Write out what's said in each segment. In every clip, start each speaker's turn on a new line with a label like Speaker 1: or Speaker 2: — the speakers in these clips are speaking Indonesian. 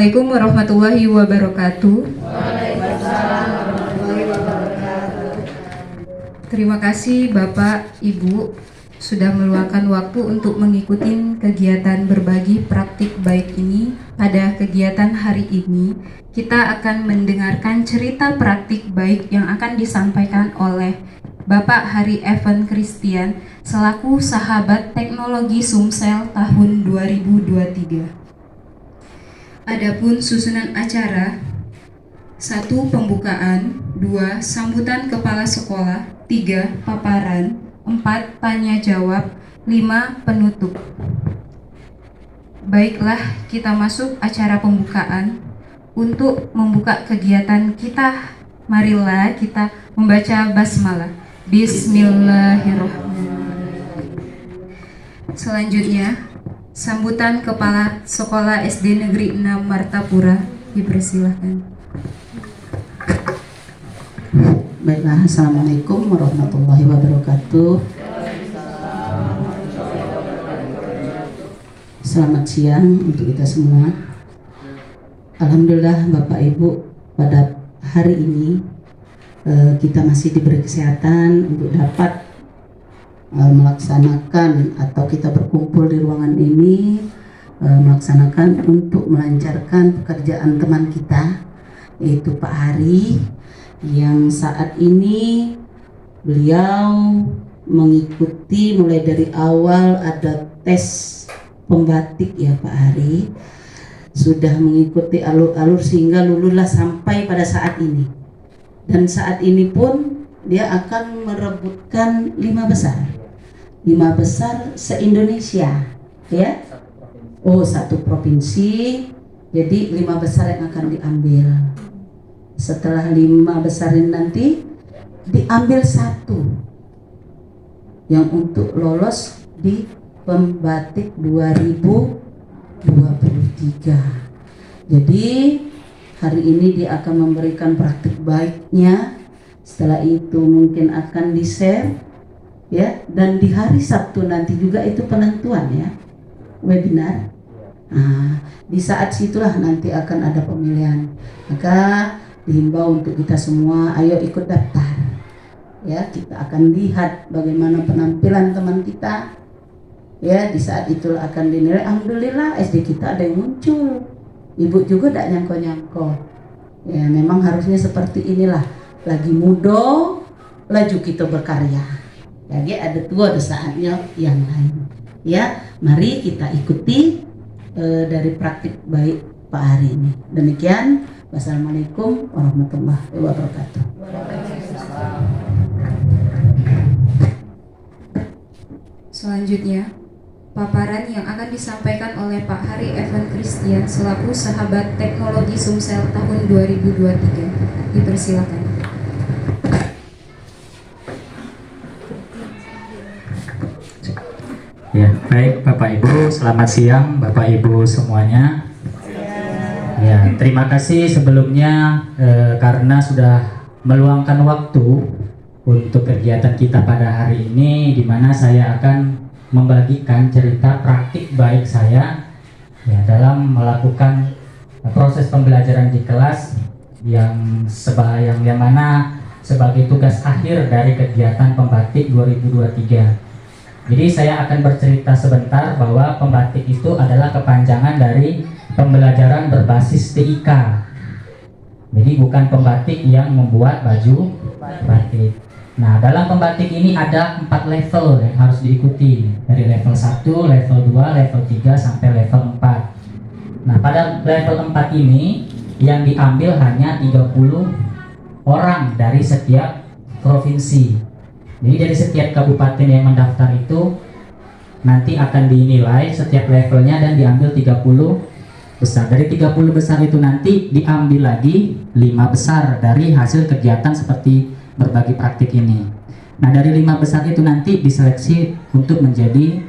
Speaker 1: Assalamualaikum warahmatullahi wabarakatuh. Terima kasih Bapak, Ibu sudah meluangkan waktu untuk mengikuti kegiatan berbagi praktik baik ini. Pada kegiatan hari ini, kita akan mendengarkan cerita praktik baik yang akan disampaikan oleh Bapak Hari Evan Christian selaku sahabat teknologi Sumsel tahun 2023. Adapun susunan acara: 1. Pembukaan, 2. Sambutan kepala sekolah, 3. Paparan, 4. Tanya jawab, 5. Penutup. Baiklah, kita masuk acara pembukaan. Untuk membuka kegiatan kita, marilah kita membaca basmalah. Bismillahirrahmanirrahim. Selanjutnya, sambutan Kepala Sekolah SD Negeri 6 Martapura, dipersilahkan.
Speaker 2: Baiklah, Assalamualaikum warahmatullahi wabarakatuh. Selamat siang untuk kita semua. Alhamdulillah Bapak Ibu, pada hari ini kita masih diberi kesehatan untuk dapat melaksanakan atau kita berkumpul di ruangan ini, melaksanakan untuk melancarkan pekerjaan teman kita, yaitu Pak Hari, yang saat ini beliau mengikuti mulai dari awal ada tes pembatik ya Pak Hari, sudah mengikuti alur-alur sehingga lululah sampai pada saat ini. Dan saat ini pun dia akan merebutkan 5 besar se-Indonesia ya. Oh, 1 provinsi, jadi 5 besar yang akan diambil. Setelah 5 besar ini nanti diambil 1 yang untuk lolos di Pembatik 2023. Jadi hari ini dia akan memberikan praktik baiknya. Setelah itu mungkin akan di-share ya, dan di hari Sabtu nanti juga itu penentuan ya, webinar. Nah, di saat situlah nanti akan ada pemilihan. Maka dihimbau untuk kita semua, ayo ikut daftar ya. Kita akan lihat bagaimana penampilan teman kita ya. Di saat itu akan dinilai. Alhamdulillah SD kita ada yang muncul, ibu juga tidak nyangko-nyangko ya. Memang harusnya seperti inilah, lagi muda laju kita berkarya. Jadi ada saatnya yang lain ya. Mari kita ikuti dari praktik baik Pak Hari ini. Demikian, wassalamualaikum warahmatullahi wabarakatuh.
Speaker 1: Selanjutnya, paparan yang akan disampaikan oleh Pak Hari Evan Christian selaku sahabat teknologi Sumsel tahun 2023. Dipersilakan.
Speaker 3: Ya, baik Bapak Ibu, selamat siang Bapak Ibu semuanya. Ya, terima kasih sebelumnya karena sudah meluangkan waktu untuk kegiatan kita pada hari ini, di mana saya akan membagikan cerita praktik baik saya ya, dalam melakukan proses pembelajaran di kelas yang mana sebagai tugas akhir dari kegiatan Pembatik 2023. Jadi saya akan bercerita sebentar bahwa pembatik itu adalah kepanjangan dari pembelajaran berbasis TIK. Jadi bukan pembatik yang membuat baju batik. Nah, dalam pembatik ini ada 4 level yang harus diikuti, dari level 1, level 2, level 3 sampai level 4. Nah, pada level 4 ini yang diambil hanya 30 orang dari setiap provinsi. Jadi dari setiap kabupaten yang mendaftar itu nanti akan dinilai setiap levelnya dan diambil 30 besar. Dari 30 besar itu nanti diambil lagi 5 besar dari hasil kegiatan seperti berbagi praktik ini. Nah, dari 5 besar itu nanti diseleksi untuk menjadi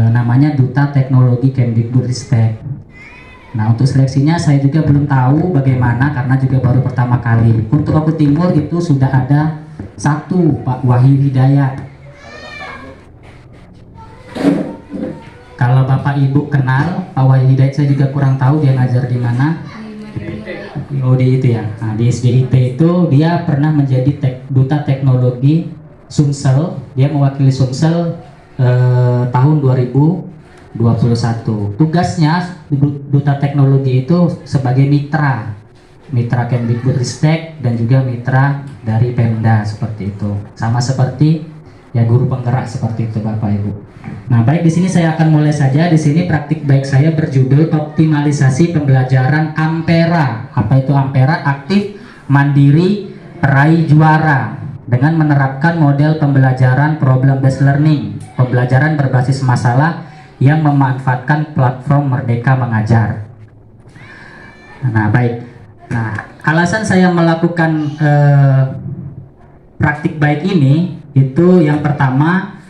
Speaker 3: namanya Duta Teknologi Kemdikbudristek. Nah, untuk seleksinya saya juga belum tahu bagaimana karena juga baru pertama kali. Untuk Lombok Timur itu sudah ada 1 Pak Wahyu Hidayat. Kalau Bapak Ibu kenal Pak Wahyu Hidayat, saya juga kurang tahu dia ngajar di mana. Oh di itu ya. Nah, di SDIT itu dia pernah menjadi duta teknologi Sumsel. Dia mewakili Sumsel tahun 2021. Tugasnya duta teknologi itu sebagai mitra Kemdikbudristek dan juga mitra dari Pemda seperti itu. Sama seperti ya guru penggerak seperti itu Bapak Ibu. Nah, baik, di sini saya akan mulai saja. Di sini praktik baik saya berjudul optimalisasi pembelajaran Ampera. Apa itu Ampera? Aktif, mandiri, peraih juara dengan menerapkan model pembelajaran problem based learning, pembelajaran berbasis masalah yang memanfaatkan platform Merdeka Mengajar. Nah, baik. Nah, alasan saya melakukan praktik baik ini itu yang pertama,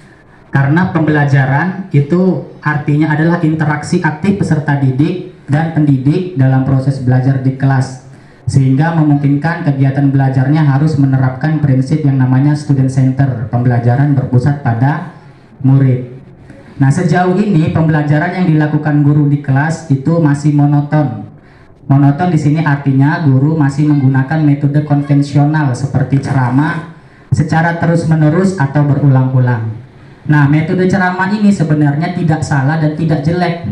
Speaker 3: karena pembelajaran itu artinya adalah interaksi aktif peserta didik dan pendidik dalam proses belajar di kelas, sehingga memungkinkan kegiatan belajarnya harus menerapkan prinsip yang namanya student center, pembelajaran berpusat pada murid. Nah, sejauh ini pembelajaran yang dilakukan guru di kelas itu masih monoton. Monoton di sini artinya guru masih menggunakan metode konvensional seperti ceramah secara terus-menerus atau berulang-ulang. Nah, metode ceramah ini sebenarnya tidak salah dan tidak jelek.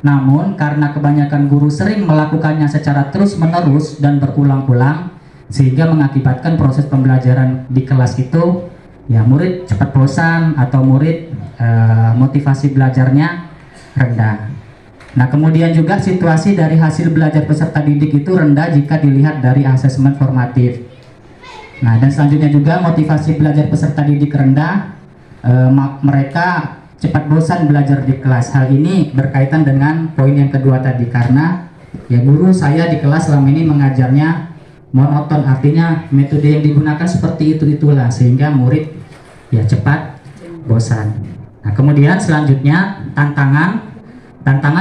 Speaker 3: Namun, karena kebanyakan guru sering melakukannya secara terus-menerus dan berulang-ulang, sehingga mengakibatkan proses pembelajaran di kelas itu, ya murid cepat bosan atau murid motivasi belajarnya rendah. Nah, kemudian juga situasi dari hasil belajar peserta didik itu rendah jika dilihat dari asesmen formatif. Nah, dan selanjutnya juga motivasi belajar peserta didik rendah, mereka cepat bosan belajar di kelas. Hal ini berkaitan dengan poin yang kedua tadi, karena ya guru saya di kelas selama ini mengajarnya monoton, artinya metode yang digunakan seperti itulah sehingga murid ya cepat bosan. Nah, kemudian selanjutnya tantangan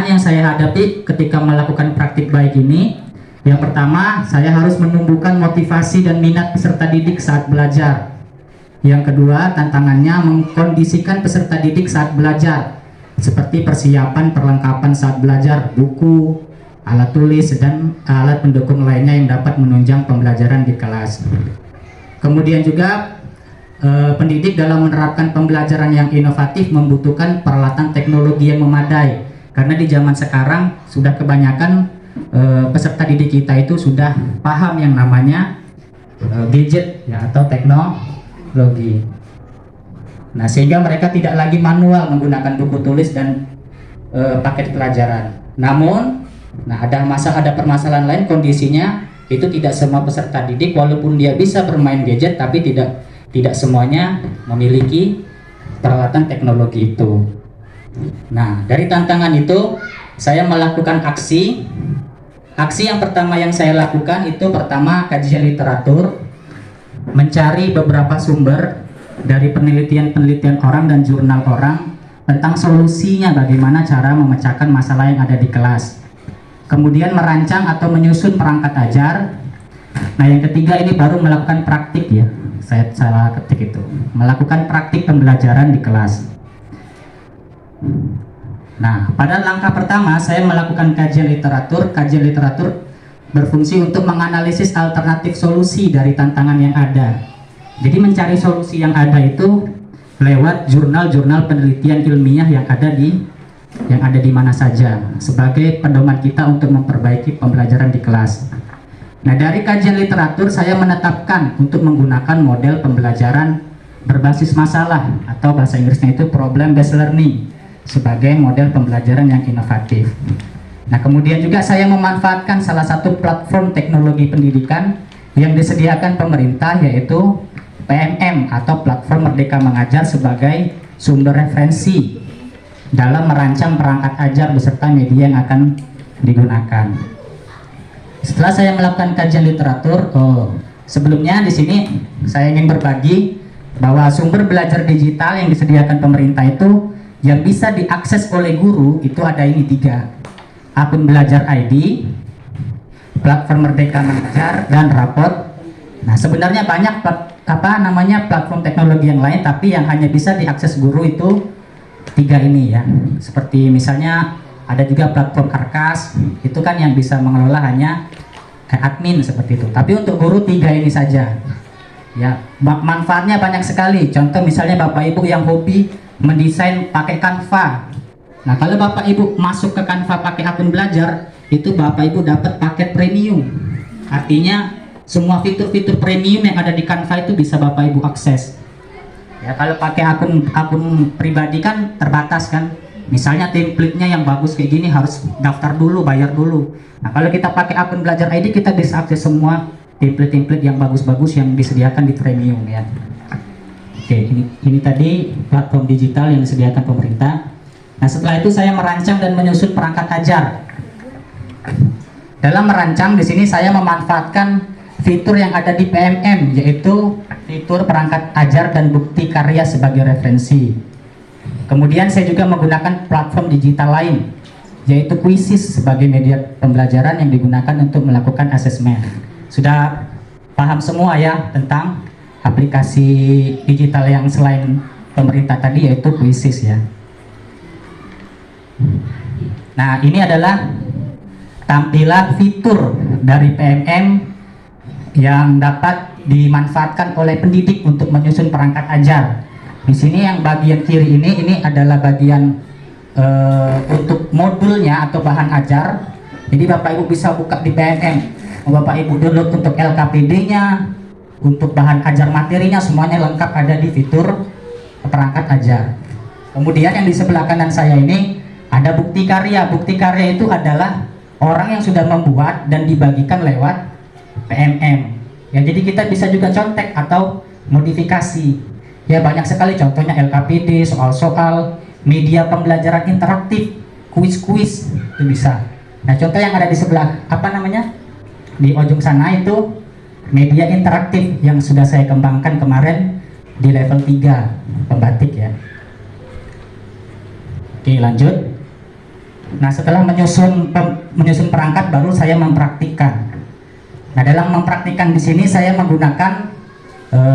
Speaker 3: yang saya hadapi ketika melakukan praktik baik ini, yang pertama, saya harus menumbuhkan motivasi dan minat peserta didik saat belajar. Yang kedua, tantangannya mengkondisikan peserta didik saat belajar, seperti persiapan perlengkapan saat belajar, buku, alat tulis, dan alat pendukung lainnya yang dapat menunjang pembelajaran di kelas. Kemudian juga, pendidik dalam menerapkan pembelajaran yang inovatif membutuhkan peralatan teknologi yang memadai, karena di zaman sekarang sudah kebanyakan peserta didik kita itu sudah paham yang namanya gadget ya, atau teknologi. Nah, sehingga mereka tidak lagi manual menggunakan buku tulis dan paket pelajaran. Namun, ada permasalahan lain, kondisinya itu tidak semua peserta didik walaupun dia bisa bermain gadget, tapi tidak semuanya memiliki peralatan teknologi itu. Nah, dari tantangan itu saya melakukan aksi yang pertama yang saya lakukan itu pertama kajian literatur, mencari beberapa sumber dari penelitian orang dan jurnal orang tentang solusinya bagaimana cara memecahkan masalah yang ada di kelas. Kemudian merancang atau menyusun perangkat ajar. Nah, yang ketiga ini baru melakukan praktik ya. Saya salah ketik itu. Melakukan praktik pembelajaran di kelas. Nah, pada langkah pertama saya melakukan kajian literatur. Kajian literatur berfungsi untuk menganalisis alternatif solusi dari tantangan yang ada. Jadi mencari solusi yang ada itu lewat jurnal-jurnal penelitian ilmiah yang ada di mana saja sebagai pedoman kita untuk memperbaiki pembelajaran di kelas. Nah, dari kajian literatur saya menetapkan untuk menggunakan model pembelajaran berbasis masalah atau bahasa Inggrisnya itu problem based learning sebagai model pembelajaran yang inovatif. Nah, kemudian juga saya memanfaatkan salah satu platform teknologi pendidikan yang disediakan pemerintah, yaitu PMM atau Platform Merdeka Mengajar, sebagai sumber referensi dalam merancang perangkat ajar beserta media yang akan digunakan. Setelah saya melakukan kajian literatur, sebelumnya di sini saya ingin berbagi bahwa sumber belajar digital yang disediakan pemerintah itu yang bisa diakses oleh guru itu ada ini 3. Akun Belajar ID, Platform Merdeka Mengajar, dan Rapot. Nah, sebenarnya banyak platform teknologi yang lain, tapi yang hanya bisa diakses guru itu tiga ini ya. Seperti misalnya ada juga platform Arkas, itu kan yang bisa mengelola hanya admin seperti itu. Tapi untuk guru tiga ini saja. Ya, manfaatnya banyak sekali. Contoh misalnya Bapak Ibu yang hobi mendesain pakai Canva. Nah, kalau Bapak Ibu masuk ke Canva pakai akun belajar, itu Bapak Ibu dapat paket premium. Artinya semua fitur-fitur premium yang ada di Canva itu bisa Bapak Ibu akses. Ya, kalau pakai akun pribadi kan terbatas kan. Misalnya template-nya yang bagus kayak gini harus daftar dulu, bayar dulu. Nah, kalau kita pakai akun belajar ID, kita bisa akses semua template-template yang bagus-bagus yang disediakan di premium ya. Oke, ini tadi platform digital yang disediakan pemerintah. Nah, setelah itu saya merancang dan menyusun perangkat ajar. Dalam merancang di sini saya memanfaatkan fitur yang ada di PMM, yaitu fitur perangkat ajar dan bukti karya sebagai referensi. Kemudian saya juga menggunakan platform digital lain, yaitu Quizzes sebagai media pembelajaran yang digunakan untuk melakukan asesmen. Sudah paham semua ya tentang aplikasi digital yang selain pemerintah tadi, yaitu Quizzes ya. Nah, ini adalah tampilan fitur dari PMM yang dapat dimanfaatkan oleh pendidik untuk menyusun perangkat ajar. Di sini yang bagian kiri ini adalah bagian untuk modulnya atau bahan ajar. Jadi Bapak Ibu bisa buka di PMM. Bapak Ibu download untuk LKPD-nya, untuk bahan ajar materinya, semuanya lengkap ada di fitur perangkat ajar. Kemudian yang di sebelah kanan saya ini ada bukti karya. Bukti karya itu adalah orang yang sudah membuat dan dibagikan lewat PMM. Ya, jadi kita bisa juga contek atau modifikasi. Ya, banyak sekali contohnya LKPD, soal-soal, media pembelajaran interaktif, kuis-kuis itu bisa. Nah, contoh yang ada di sebelah di ujung sana itu media interaktif yang sudah saya kembangkan kemarin di level 3 pembatik ya. Oke, lanjut. Nah, setelah menyusun perangkat baru saya mempraktikkan. Nah, dalam mempraktikkan di sini saya menggunakan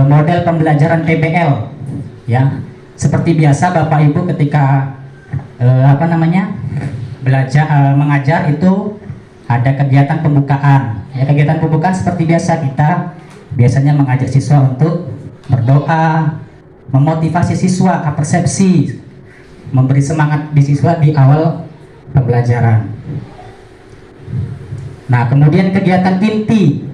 Speaker 3: model pembelajaran PBL ya. Seperti biasa Bapak Ibu ketika mengajar itu ada kegiatan pembukaan. Ya, kegiatan pembukaan seperti biasa kita biasanya mengajak siswa untuk berdoa, memotivasi siswa, persepsi, memberi semangat di siswa di awal pembelajaran. Nah, kemudian kegiatan inti.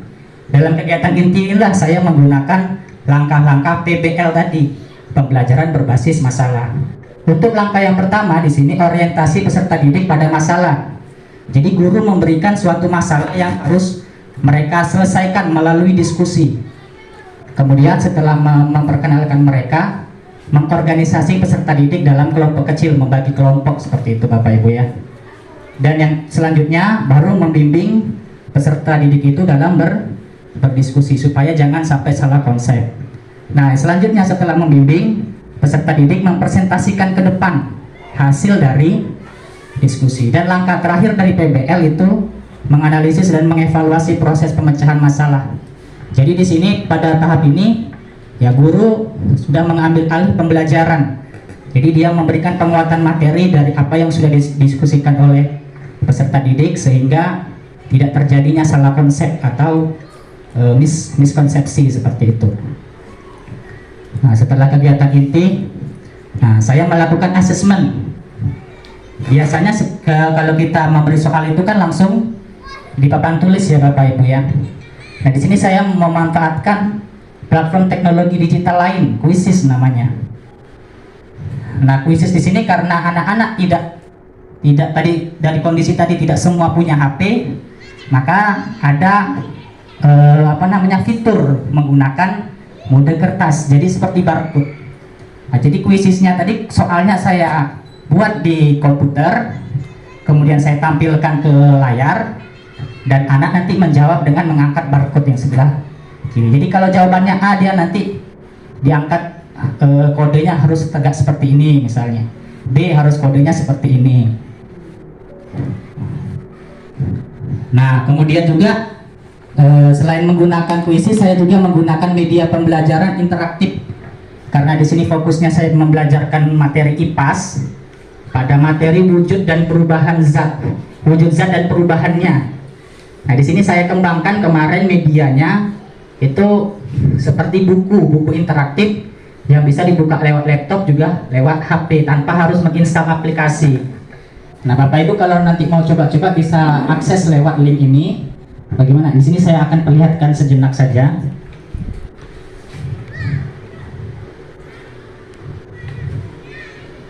Speaker 3: Dalam kegiatan inti inilah saya menggunakan langkah-langkah PBL tadi, pembelajaran berbasis masalah. Untuk langkah yang pertama di sini orientasi peserta didik pada masalah. Jadi guru memberikan suatu masalah yang harus mereka selesaikan melalui diskusi. Kemudian setelah memperkenalkan mereka, mengorganisasi peserta didik dalam kelompok kecil, membagi kelompok seperti itu Bapak Ibu ya. Dan yang selanjutnya baru membimbing peserta didik itu dalam berdiskusi supaya jangan sampai salah konsep. Nah, selanjutnya setelah membimbing, peserta didik mempresentasikan ke depan hasil dari diskusi. Dan langkah terakhir dari PBL itu menganalisis dan mengevaluasi proses pemecahan masalah. Jadi di sini pada tahap ini ya guru sudah mengambil alih pembelajaran. Jadi dia memberikan penguatan materi dari apa yang sudah didiskusikan oleh peserta didik sehingga tidak terjadinya salah konsep atau miskonsepsi seperti itu. Nah, setelah kegiatan inti, saya melakukan asesmen. Biasanya kalau kita memberi soal itu kan langsung di papan tulis ya Bapak Ibu ya. Nah, di sini saya memanfaatkan platform teknologi digital lain, Quizzes namanya. Nah, Quizzes di sini karena anak-anak tidak tadi dari kondisi tadi tidak semua punya HP, maka ada fitur menggunakan mode kertas, jadi seperti barcode. Nah, jadi Quizzesnya tadi soalnya saya buat di komputer, kemudian saya tampilkan ke layar, dan anak nanti menjawab dengan mengangkat barcode yang sebelah kiri. Jadi kalau jawabannya A, dia nanti diangkat kodenya harus tegak seperti ini misalnya. B harus kodenya seperti ini. Nah, kemudian juga selain menggunakan Quizzes, saya juga menggunakan media pembelajaran interaktif karena di sini fokusnya saya membelajarkan materi IPAS pada materi wujud dan perubahan zat, wujud zat dan perubahannya. Nah, di sini saya kembangkan kemarin medianya itu seperti buku interaktif yang bisa dibuka lewat laptop juga lewat HP tanpa harus menginstal aplikasi. Nah, Bapak Ibu kalau nanti mau coba-coba bisa akses lewat link ini. Bagaimana? Di sini saya akan perlihatkan sejenak saja.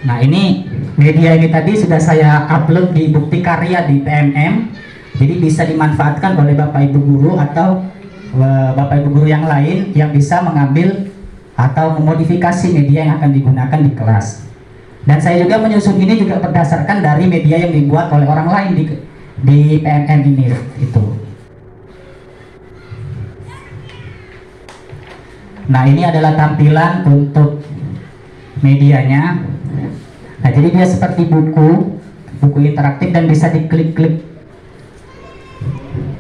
Speaker 3: Nah, ini media ini tadi sudah saya upload di bukti karya di PMM. Jadi bisa dimanfaatkan oleh Bapak Ibu guru atau Bapak Ibu guru yang lain yang bisa mengambil atau memodifikasi media yang akan digunakan di kelas. Dan saya juga menyusun ini juga berdasarkan dari media yang dibuat oleh orang lain di PMM ini itu. Nah, ini adalah tampilan untuk medianya. Nah, jadi dia seperti buku interaktif dan bisa diklik-klik.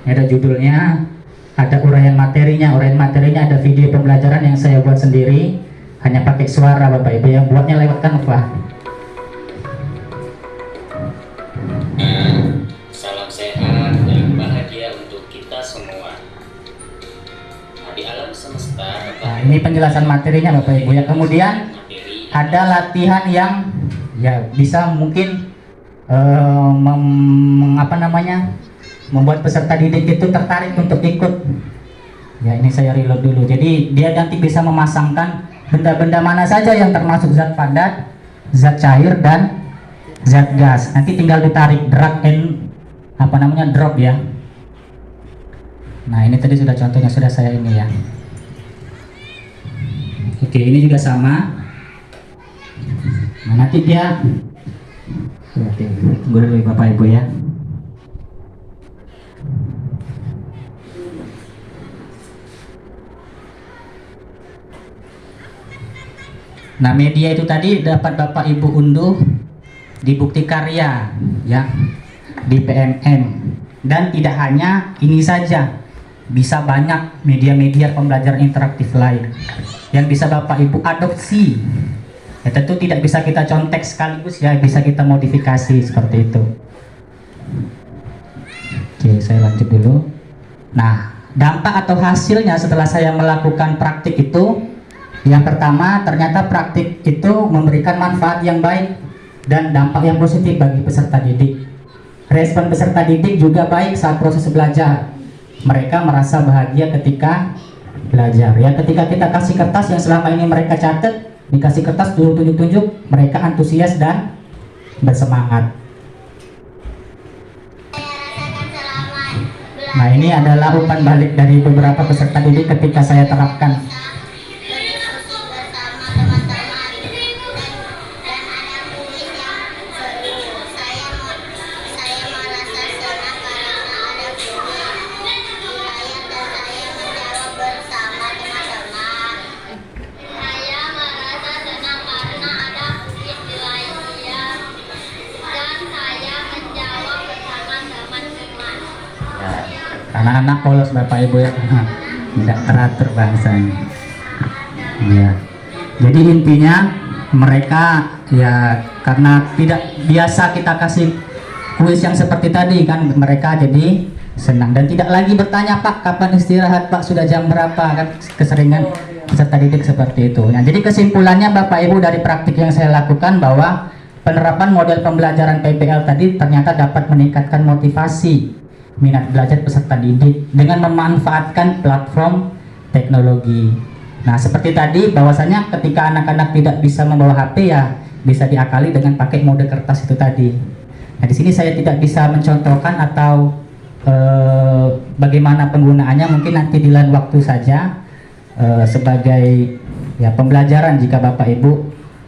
Speaker 3: Ini ada judulnya, ada uraian materinya ada video pembelajaran yang saya buat sendiri, hanya pakai suara Bapak Ibu, yang buatnya lewat Canva.
Speaker 4: Salam sehat dan bahagia untuk kita semua. Di alam semesta.
Speaker 3: Nah, ini penjelasan materinya Bapak Ibu ya. Kemudian ada latihan yang ya bisa mungkin membuat peserta didik itu tertarik untuk ikut. Ya, ini saya reload dulu. Jadi dia nanti bisa memasangkan benda-benda mana saja yang termasuk zat padat, zat cair dan zat gas. Nanti tinggal ditarik drag and drop ya. Nah, ini tadi sudah contohnya sudah saya ini ya. Oke, ini juga sama. Nah, nanti dia tunggu dulu Bapak Ibu ya. Nah, media itu tadi dapat Bapak Ibu unduh di bukti karya ya, di PMM. Dan tidak hanya ini saja, bisa banyak media-media pembelajaran interaktif lain yang bisa Bapak Ibu adopsi. Ya, tentu tidak bisa kita contek sekaligus ya, bisa kita modifikasi seperti itu. Oke, saya lanjut dulu. Nah, dampak atau hasilnya setelah saya melakukan praktik itu, yang pertama ternyata praktik itu memberikan manfaat yang baik dan dampak yang positif bagi peserta didik. Respon peserta didik juga baik saat proses belajar. Mereka merasa bahagia ketika belajar ya. Ketika kita kasih kertas yang selama ini mereka catat, dikasih kertas tunjuk-tunjuk, mereka antusias dan bersemangat. Nah, ini adalah umpan balik dari beberapa peserta didik ketika saya terapkan. Anak-anak polos Bapak Ibu ya, tidak teratur bangsanya. Ya. Jadi intinya mereka ya karena tidak biasa kita kasih kuis yang seperti tadi kan, mereka jadi senang dan tidak lagi bertanya Pak kapan istirahat Pak, sudah jam berapa, kan keseringan peserta didik seperti itu. Nah, jadi kesimpulannya Bapak Ibu dari praktik yang saya lakukan bahwa penerapan model pembelajaran PBL tadi ternyata dapat meningkatkan motivasi minat belajar peserta didik dengan memanfaatkan platform teknologi. Nah, seperti tadi bahwasanya ketika anak-anak tidak bisa membawa HP ya bisa diakali dengan pakai mode kertas itu tadi. Nah, di sini saya tidak bisa mencontohkan atau bagaimana penggunaannya, mungkin nanti di lain waktu saja sebagai ya pembelajaran jika Bapak Ibu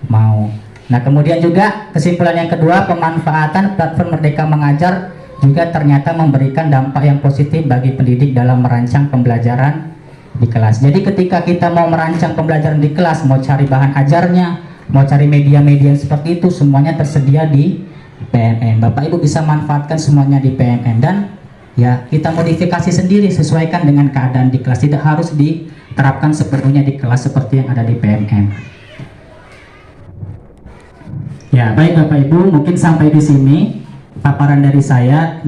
Speaker 3: mau. Nah, kemudian juga kesimpulan yang kedua, pemanfaatan platform Merdeka Mengajar juga ternyata memberikan dampak yang positif bagi pendidik dalam merancang pembelajaran di kelas. Jadi ketika kita mau merancang pembelajaran di kelas, mau cari bahan ajarnya, mau cari media-media seperti itu, semuanya tersedia di PMM. Bapak Ibu bisa manfaatkan semuanya di PMM dan ya kita modifikasi sendiri sesuaikan dengan keadaan di kelas, tidak harus diterapkan sepenuhnya di kelas seperti yang ada di PMM. Ya, baik Bapak Ibu, mungkin sampai di sini paparan dari saya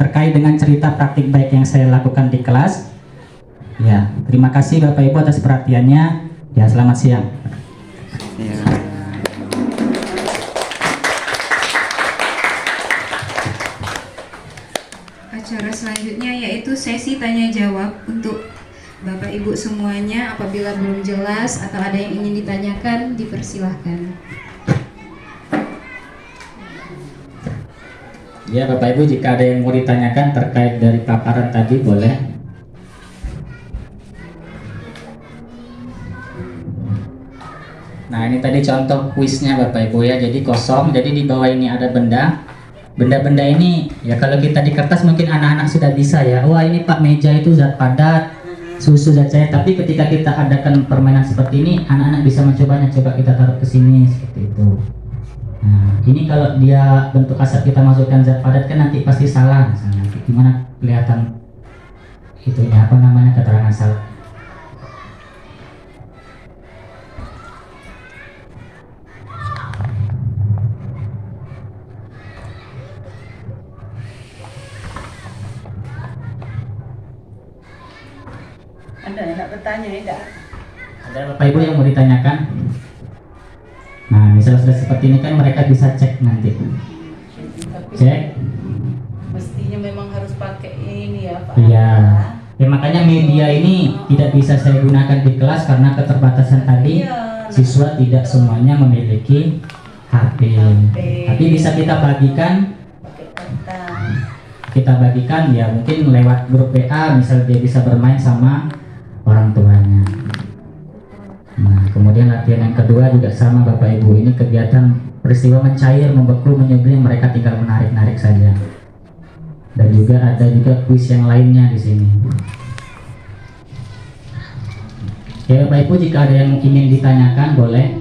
Speaker 3: terkait dengan cerita praktik baik yang saya lakukan di kelas. Ya, terima kasih Bapak Ibu atas perhatiannya. Ya, selamat siang.
Speaker 1: Acara selanjutnya yaitu sesi tanya jawab untuk Bapak Ibu semuanya. Apabila belum jelas atau ada yang ingin ditanyakan, dipersilahkan.
Speaker 3: Ya Bapak Ibu, jika ada yang mau ditanyakan terkait dari paparan tadi boleh. Nah, ini tadi contoh kuisnya Bapak Ibu ya. Jadi kosong, jadi di bawah ini ada benda. Benda-benda ini ya kalau kita di kertas mungkin anak-anak sudah bisa ya. Wah, ini Pak meja itu zat padat, susu zat cair. Tapi ketika kita adakan permainan seperti ini, anak-anak bisa mencobanya. Coba kita taruh ke sini seperti itu. Nah, ini kalau dia bentuk asap kita masukkan zat padat kan nanti pasti salah. Misalnya, gimana kelihatan itunya apa namanya keterangan salah.
Speaker 2: Ada yang nak bertanya tidak?
Speaker 3: Ada Bapak Ibu yang mau ditanyakan? Nah, misalnya sudah seperti ini kan mereka bisa cek nanti.
Speaker 2: Tapi
Speaker 3: Cek.
Speaker 2: mestinya memang harus pakai ini ya Pak.
Speaker 3: Iya. Ya makanya media ini tidak bisa saya gunakan di kelas karena keterbatasan tadi.
Speaker 2: Iya,
Speaker 3: Siswa tidak semuanya memiliki HP. Tapi bisa kita bagikan.
Speaker 2: pakai kertas.
Speaker 3: Kita bagikan ya mungkin lewat grup WA, misal dia bisa bermain sama orang tuanya. Nah, kemudian latihan yang kedua juga sama Bapak Ibu. Ini kegiatan peristiwa mencair, membeku, menyublim, mereka tinggal menarik-narik saja. Dan juga ada juga kuis yang lainnya di sini. Ya Bapak Ibu, jika ada yang ingin ditanyakan boleh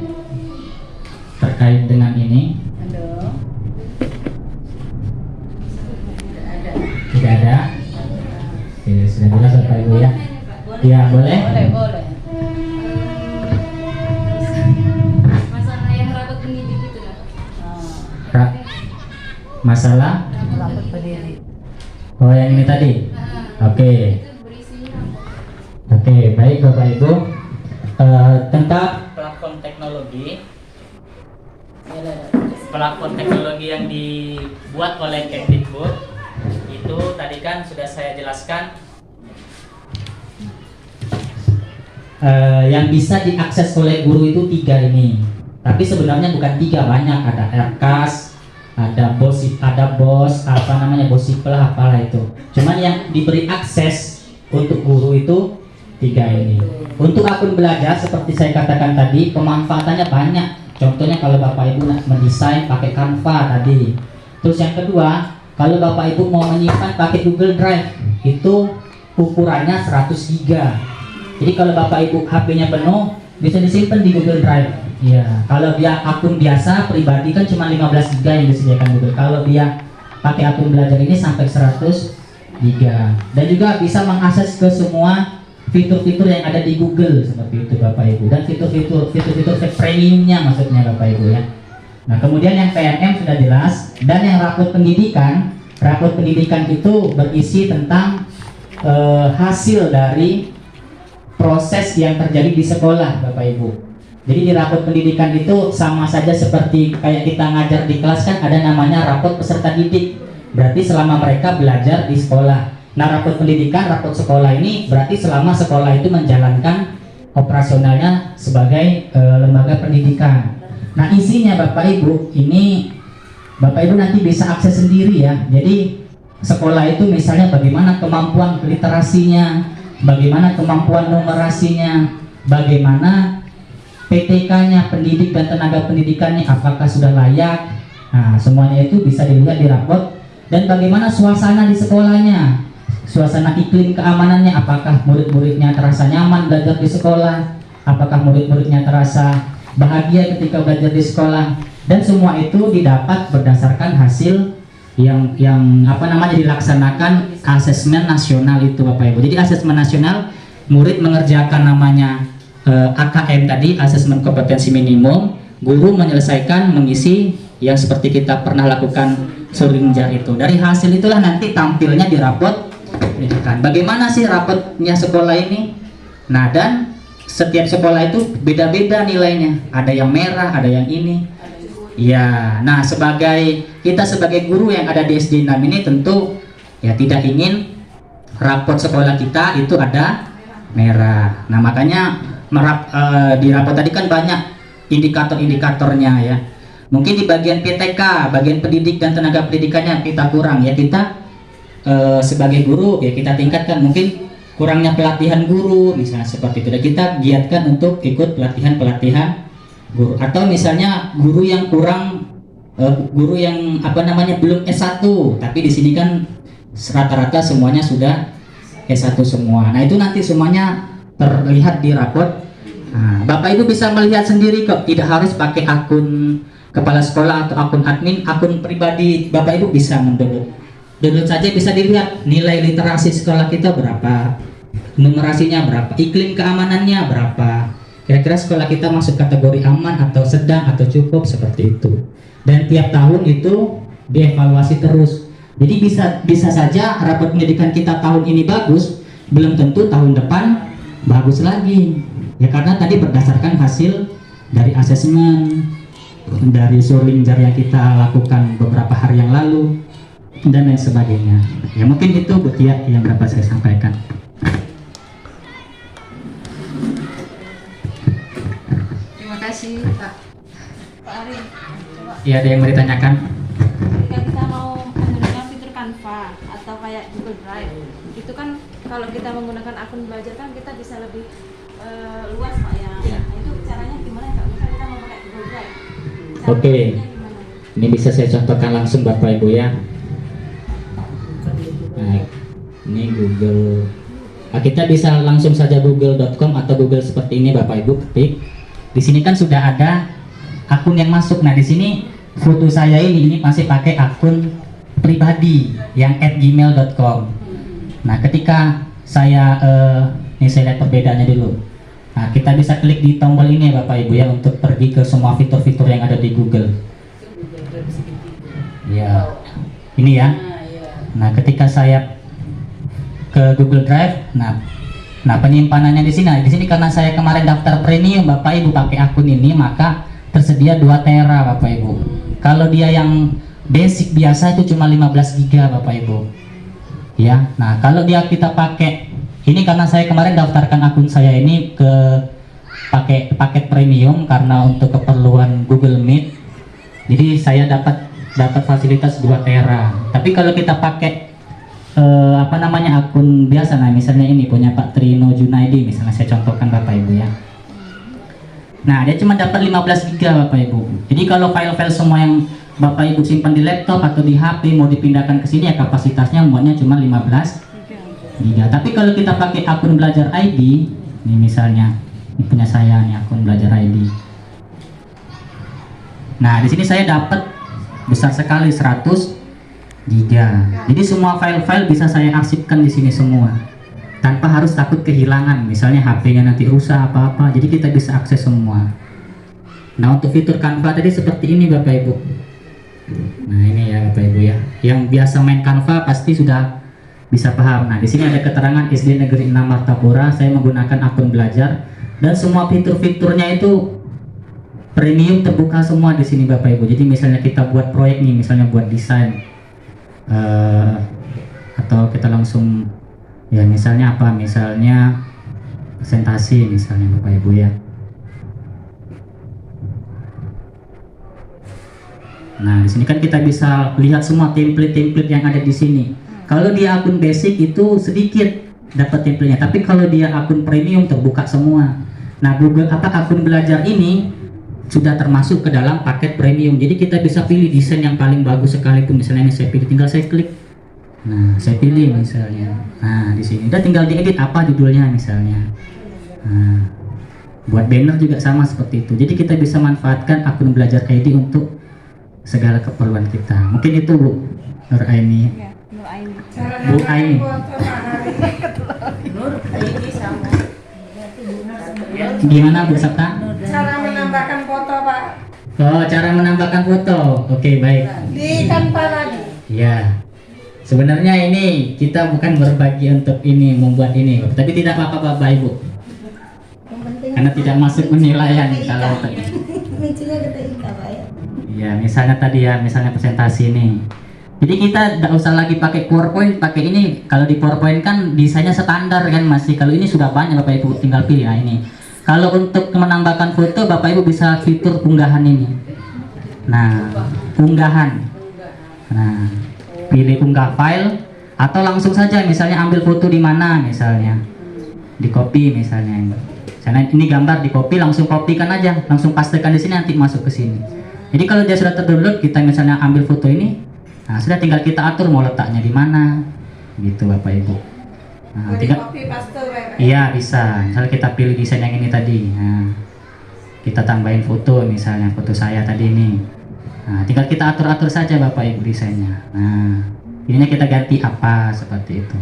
Speaker 3: terkait dengan ini.
Speaker 2: Ada. Tidak ada.
Speaker 3: Tidak ada. Oke, sudah jelas Bapak Ibu ya. Ya boleh.
Speaker 2: Boleh.
Speaker 1: Masalah yang rapat pendidik itu lah.
Speaker 3: Ra- Masalah?
Speaker 2: Rapat berdiri.
Speaker 3: Oh yang ini tadi. Oke. Oke, baik Bapak Ibu. Tentang platform teknologi yang dibuat oleh Kemdikbud itu tadi kan sudah saya jelaskan. Yang bisa diakses oleh guru itu 3 ini. Tapi sebenarnya bukan 3, banyak. Ada RKAS, ada BOS, apa namanya BOSIPL, apalah itu. Cuman yang diberi akses untuk guru itu 3 ini. Untuk akun belajar seperti saya katakan tadi, pemanfaatannya banyak. Contohnya kalau Bapak Ibu mendesain pakai Canva tadi. Terus yang kedua, kalau Bapak Ibu mau menyimpan pakai Google Drive, itu ukurannya 100 GB. Jadi kalau Bapak Ibu HP-nya penuh, bisa disimpan di Google Drive. Ya, kalau dia akun biasa pribadi kan cuma 15 GB yang disediakan Google. Kalau dia pakai akun belajar ini sampai 100 GB. Dan juga bisa mengakses ke semua fitur-fitur yang ada di Google seperti itu Bapak Ibu. Dan fitur-fitur premiumnya maksudnya Bapak Ibu ya. Nah, kemudian yang PNM sudah jelas, dan yang rapot pendidikan itu berisi tentang hasil dari proses yang terjadi di sekolah Bapak Ibu. Jadi di rapot pendidikan itu sama saja seperti kayak kita ngajar di kelas kan ada namanya rapot peserta didik. Berarti selama mereka belajar di sekolah. Nah, rapot pendidikan, rapot sekolah ini berarti selama sekolah itu menjalankan operasionalnya sebagai lembaga pendidikan. Nah, isinya Bapak Ibu ini Bapak Ibu nanti bisa akses sendiri ya. Jadi sekolah itu misalnya bagaimana kemampuan literasinya, bagaimana kemampuan numerasinya, bagaimana PTK-nya, pendidik dan tenaga pendidikannya, apakah sudah layak. Nah, semuanya itu bisa dilihat di rapot. Dan bagaimana suasana di sekolahnya, suasana iklim keamanannya, apakah murid-muridnya terasa nyaman belajar di sekolah, apakah murid-muridnya terasa bahagia ketika belajar di sekolah. Dan semua itu didapat berdasarkan hasil yang dilaksanakan asesmen nasional itu Bapak Ibu. Jadi asesmen nasional, murid mengerjakan namanya AKM tadi, asesmen kompetensi minimum, guru menyelesaikan mengisi yang seperti kita pernah lakukan Surinjar itu. Dari hasil itulah nanti tampilnya di rapot pendidikan. Bagaimana sih rapotnya sekolah ini? Nah, dan setiap sekolah itu beda-beda nilainya. Ada yang merah, ada yang ini. Ya, nah kita sebagai guru yang ada di SD 6 ini tentu ya tidak ingin rapot sekolah kita itu ada merah. Nah, makanya di rapot tadi kan banyak indikator-indikatornya ya. Mungkin di bagian PTK, bagian pendidik dan tenaga pendidikannya kita kurang ya. Kita sebagai guru ya kita tingkatkan, mungkin kurangnya pelatihan guru misalnya seperti itu. Dan kita giatkan untuk ikut pelatihan guru, atau misalnya guru yang kurang guru yang belum S1, tapi di sini kan rata-rata semuanya sudah S1 semua. Nah, itu nanti semuanya terlihat di rapot. Nah, Bapak Ibu bisa melihat sendiri kok, tidak harus pakai akun kepala sekolah atau akun admin, akun pribadi Bapak Ibu bisa mendownload. Download saja bisa dilihat nilai literasi sekolah kita berapa, numerasinya berapa, iklim keamanannya berapa, kira-kira sekolah kita masuk kategori aman atau sedang atau cukup, seperti itu. Dan tiap tahun itu dievaluasi terus. Jadi bisa saja rapot pendidikan kita tahun ini bagus, belum tentu tahun depan bagus lagi. Ya karena tadi berdasarkan hasil dari asesmen dari Surinjar yang kita lakukan beberapa hari yang lalu dan lain sebagainya. Ya mungkin itu Bu Tia yang dapat saya sampaikan.
Speaker 1: Terima kasih Pak.
Speaker 5: Pak Ari, coba
Speaker 3: Ya, ada yang mau ditanyakan?
Speaker 5: ketika kita mau menggunakan fitur Canva atau kayak Google Drive, itu kan kalau kita menggunakan akun belajar kan kita bisa lebih luas Pak ya.
Speaker 3: Ya.
Speaker 5: Nah, itu caranya gimana Kak? Misalnya kita mau pakai Google Drive.
Speaker 3: Oke.
Speaker 5: Gimana?
Speaker 3: Ini bisa saya contohkan langsung Bapak Ibu ya. Nah, ini Google. Nah, kita bisa langsung saja google.com atau Google seperti ini Bapak Ibu ketik. Di sini kan sudah ada akun yang masuk. Nah, di sini foto saya ini masih pakai akun pribadi yang @gmail.com. Nah, ketika saya ini saya lihat perbedaannya dulu. Nah, kita bisa klik di tombol ini ya Bapak Ibu ya untuk pergi ke semua fitur-fitur yang ada di Google. Ya, ini ya. Nah, ketika saya ke Google Drive, nah penyimpanannya di sini. Di sini karena saya kemarin daftar premium Bapak Ibu pakai akun ini, maka tersedia 2 tera Bapak Ibu. Kalau dia yang basic biasa itu cuma 15 giga Bapak Ibu. Ya, nah kalau kita pakai ini karena saya kemarin daftarkan akun saya ini ke pakai paket premium karena untuk keperluan Google Meet. Jadi saya dapat fasilitas 2 tera. Tapi kalau kita pakai akun biasa, nah misalnya ini punya Pak Trino Junaidi misalnya, saya contohkan Bapak Ibu ya. Nah, dia cuma dapat 15 giga Bapak Ibu. Jadi kalau file-file semua yang Bapak Ibu simpan di laptop atau di HP mau dipindahkan ke sini ya kapasitasnya muatnya cuma 15 giga. Tapi kalau kita pakai akun belajar ID, ini misalnya ini punya saya nih akun belajar ID. Nah, di sini saya dapat besar sekali 100 giga. Jadi semua file-file bisa saya arsipkan di sini semua tanpa harus takut kehilangan. Misalnya HP-nya nanti rusak apa-apa, jadi kita bisa akses semua. Nah, untuk fitur Canva tadi seperti ini Bapak Ibu. Nah, ini ya Bapak Ibu ya. Yang biasa main Canva pasti sudah bisa paham. Nah, di sini ada keterangan SD Negeri 6 Martapura. Saya menggunakan akun belajar dan semua fitur-fiturnya itu premium terbuka semua di sini Bapak Ibu. Jadi misalnya kita buat proyek nih, misalnya buat desain atau kita langsung ya misalnya apa, misalnya presentasi misalnya Bapak Ibu ya. Nah, di sini kan kita bisa lihat semua template-template yang ada di sini. Kalau dia akun basic itu sedikit dapat template-nya, tapi kalau dia akun premium terbuka semua. Nah, akun belajar ini sudah termasuk ke dalam paket premium. Jadi kita bisa pilih desain yang paling bagus sekalipun. Misalnya ini saya pilih, tinggal saya klik. Nah, saya pilih misalnya. Nah, di sini udah tinggal diedit apa judulnya misalnya. Nah, buat banner juga sama seperti itu. Jadi kita bisa manfaatkan akun belajar ID untuk segala keperluan kita. Mungkin itu Bu Nur Aini.
Speaker 5: Ya, Nur Aini.
Speaker 3: Bu Aini.
Speaker 2: Nur ini sama.
Speaker 3: Gimana Bu Sabta?
Speaker 6: Cara menambahkan foto Pak.
Speaker 3: Oh, cara menambahkan foto. Oke, baik.
Speaker 2: Di Canva lagi.
Speaker 3: Ya. Sebenarnya ini kita bukan berbagi untuk ini membuat ini, tapi tidak apa-apa Bapak Ibu. Karena tidak masuk penilaian kalau tadi. Ya, misalnya tadi ya, misalnya presentasi ini. Jadi kita tidak usah lagi pakai PowerPoint, pakai ini. Kalau di PowerPoint kan desainnya standar kan masih. Kalau ini sudah banyak Bapak Ibu, tinggal pilih. Nah ini. Kalau untuk menambahkan foto, Bapak Ibu bisa fitur unggahan ini. Nah, unggahan. Nah, pilih unggah file atau langsung saja misalnya ambil foto di mana misalnya. Di copy misalnya ini. Misalnya ini gambar di copy, langsung kopikan aja, langsung pastekan di sini nanti masuk ke sini. Jadi kalau dia sudah terdownload, kita misalnya ambil foto ini, nah sudah tinggal kita atur mau letaknya di mana, gitu Bapak Ibu. Nah, tinggal, iya bisa. Misalnya kita pilih desain yang ini tadi, nah, kita tambahin foto misalnya foto saya tadi ini. Nah, tinggal kita atur-atur saja Bapak Ibu desainnya. Nah, ininya kita ganti apa seperti itu.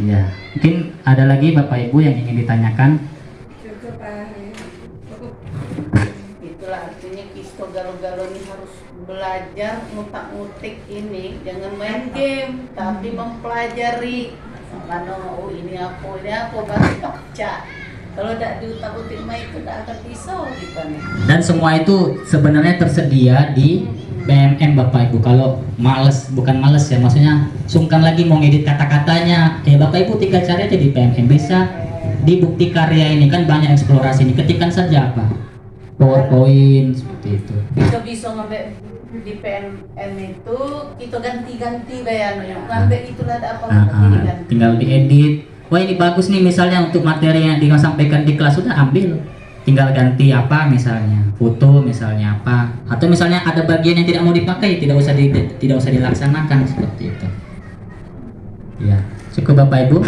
Speaker 3: Iya, mungkin ada lagi Bapak Ibu yang ingin ditanyakan.
Speaker 2: Itulah artinya Kisto Galo-Galo ini harus belajar ngutak-ngutik ini, jangan main game, tapi mempelajari. Karena oh ini apa baru baca. Kalau tidak diutak-utik mah itu tidak akan bisa kita nih.
Speaker 3: Dan semua itu sebenarnya tersedia di BMM Bapak Ibu. Kalau males, bukan males ya, maksudnya sungkan lagi mau ngedit kata-katanya, ya Bapak Ibu tinggal cari aja di BMM. Bisa di bukti karya ini kan banyak eksplorasi ini, ketikkan saja apa PowerPoint seperti itu.
Speaker 2: Bisa ngambil di PMM itu kita ganti-ganti bayarnya. Ngambil itulah ada apa ganti.
Speaker 3: Tinggal diedit. Wah ini bagus nih misalnya untuk materi yang disampaikan di kelas, sudah ambil. Tinggal ganti apa misalnya, foto misalnya apa, atau misalnya ada bagian yang tidak mau dipakai, tidak usah dilaksanakan seperti itu. Ya, cukup Bapak Ibu.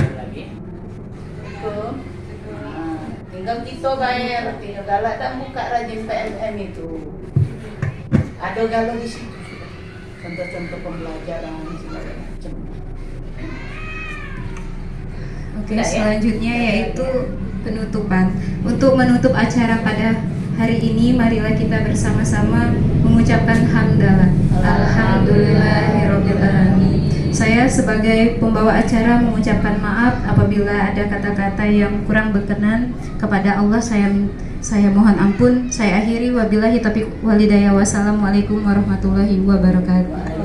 Speaker 2: Tinggal kita bayar, tinggal galak dan buka rajin PMM itu. Ada galau di situ. Contoh-contoh pembelajaran segala macam.
Speaker 1: Oke, selanjutnya yaitu penutupan. Untuk menutup acara pada hari ini, marilah kita bersama-sama mengucapkan hamdalah. Alhamdulillahirabbil alamin. Saya sebagai pembawa acara mengucapkan maaf apabila ada kata-kata yang kurang berkenan kepada Allah. Saya mohon ampun. Saya akhiri wabillahi taufiq walhidayah. Wassalamualaikum warahmatullahi wabarakatuh.